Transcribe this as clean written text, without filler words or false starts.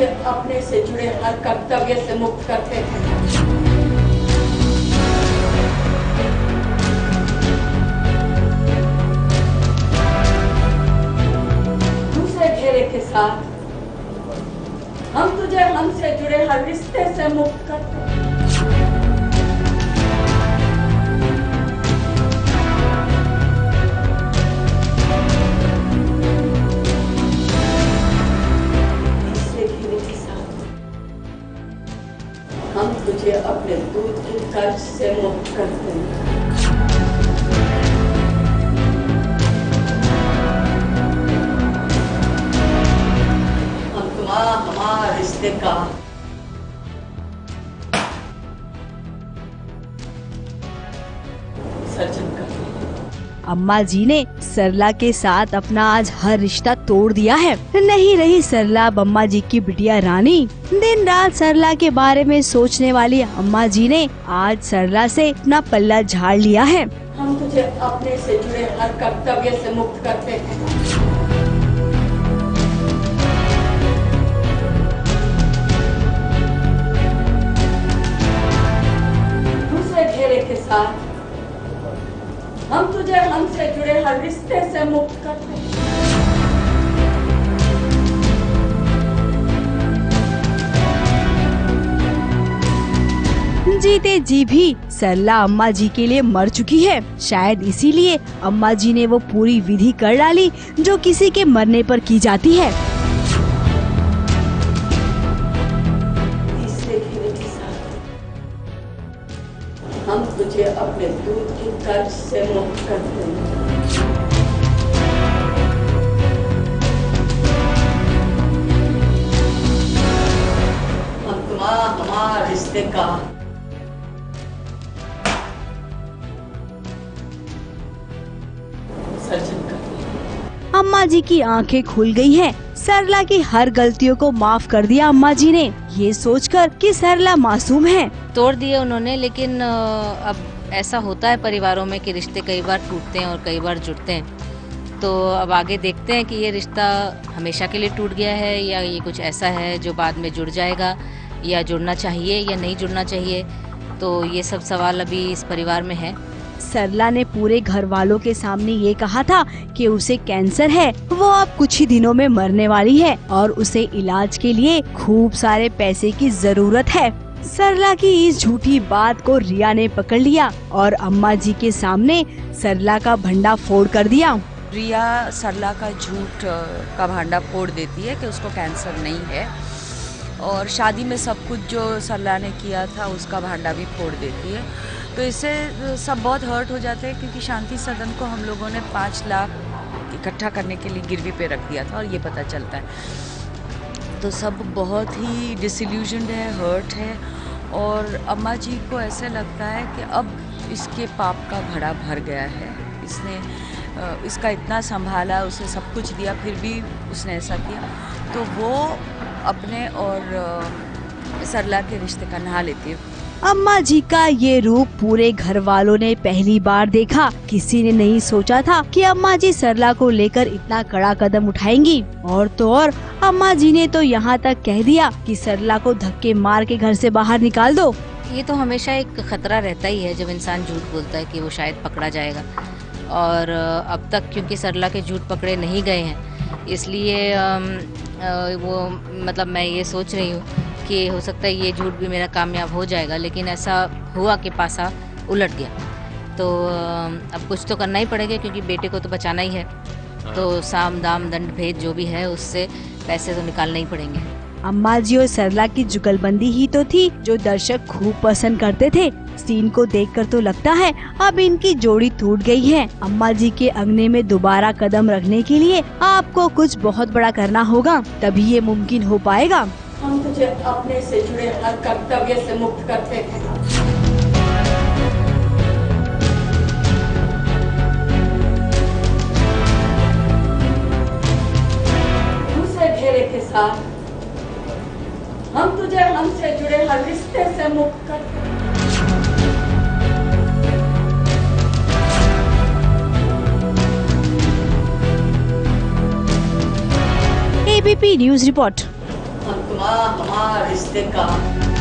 तुझे अपने से जुड़े हर कर्तव्य से मुक्त करते हैं। दूसरे घेरे के साथ हम तुझे हमसे जुड़े हर रिश्ते से मुक्त करते हैं। हम तुझे अपने दूध के कर्ज से मुक्त करते हैं। हम हमारे रिश्ते का सर्जन करते हैं। अम्मा जी ने सरला के साथ अपना आज हर रिश्ता तोड़ दिया है। नहीं रही सरला अब अम्मा जी की बिटिया रानी। दिन रात सरला के बारे में सोचने वाली अम्मा जी ने आज सरला से अपना पल्ला झाड़ लिया है। हम तुझे अपने से जुड़े हर कर्तव्य से मुक्त करते हैं। दूसरे घेरे के साथ हम तुझे हमसे जुड़े हर रिश्ते से मुक्त करते हैं। जीते जी भी सरला अम्मा जी के लिए मर चुकी है। शायद इसीलिए अम्मा जी ने वो पूरी विधि कर डाली जो किसी के मरने पर की जाती है। तीसरे घेरे के साथ हम तुझे अपने दूध के कर्ज से मुक्त करते हैं। हम हमारे रिश्ते का सर्जन करते हैं। अम्मा जी की आंखें खुल गई हैं। सरला की हर गलतियों को माफ कर दिया अम्मा जी ने, ये सोचकर कि सरला मासूम है। तोड़ दिए उन्होंने, लेकिन अब ऐसा होता है परिवारों में कि रिश्ते कई बार टूटते हैं और कई बार जुड़ते हैं। तो अब आगे देखते हैं कि ये रिश्ता हमेशा के लिए टूट गया है या ये कुछ ऐसा है जो बाद में जुड़ जाएगा, या जुड़ना चाहिए या नहीं जुड़ना चाहिए। तो ये सब सवाल अभी इस परिवार में है। सरला ने पूरे घर वालों के सामने ये कहा था कि उसे कैंसर है, वो अब कुछ ही दिनों में मरने वाली है और उसे इलाज के लिए खूब सारे पैसे की जरूरत है। सरला की इस झूठी बात को रिया ने पकड़ लिया और अम्मा जी के सामने सरला का भंडा फोड़ कर दिया। रिया सरला का झूठ का भांडा फोड़ देती है कि उसको कैंसर नहीं है, और शादी में सब कुछ जो सरला ने किया था उसका भांडा भी फोड़ देती है। तो इससे सब बहुत हर्ट हो जाते हैं, क्योंकि शांति सदन को हम लोगों ने 5 लाख इकट्ठा करने के लिए गिरवी पे रख दिया था और ये पता चलता है। तो सब बहुत ही डिसइल्यूजन्ड है, हर्ट है, और अम्मा जी को ऐसे लगता है कि अब इसके पाप का घड़ा भर गया है। इसने इसका इतना संभाला, उसे सब कुछ दिया, फिर भी उसने ऐसा किया। तो वो अपने और सरला के रिश्ते का नहा लेती है। अम्मा जी का ये रूप पूरे घर वालों ने पहली बार देखा। किसी ने नहीं सोचा था कि अम्मा जी सरला को लेकर इतना कड़ा कदम उठाएंगी। और तो और अम्मा जी ने तो यहाँ तक कह दिया कि सरला को धक्के मार के घर से बाहर निकाल दो। ये तो हमेशा एक खतरा रहता ही है जब इंसान झूठ बोलता है कि वो शायद पकड़ा जाएगा। और अब तक क्योंकि सरला के झूठ पकड़े नहीं गए हैं, इसलिए वो मतलब मैं ये सोच रही हूँ कि हो सकता है ये झूठ भी मेरा कामयाब हो जाएगा। लेकिन ऐसा हुआ कि पासा उलट गया, तो अब कुछ तो करना ही पड़ेगा, क्योंकि बेटे को तो बचाना ही है। तो साम दाम दंड भेद जो भी है उससे पैसे तो निकालने ही पड़ेंगे। अम्मा जी और सरला की जुगलबंदी ही तो थी जो दर्शक खूब पसंद करते थे। सीन को देखकर तो लगता है अब इनकी जोड़ी टूट गई है। अम्मा जी के अंगने में दोबारा कदम रखने के लिए आपको कुछ बहुत बड़ा करना होगा, तभी ये मुमकिन हो पाएगा। हम तुझे अपने से जुड़े हर कर्तव्य से मुक्त करते हैं। दूसरे घेरे के साथ हम तुझे हमसे जुड़े हर रिश्ते से मुक्त करते हैं। ABP news report. हमारे रिश्ते का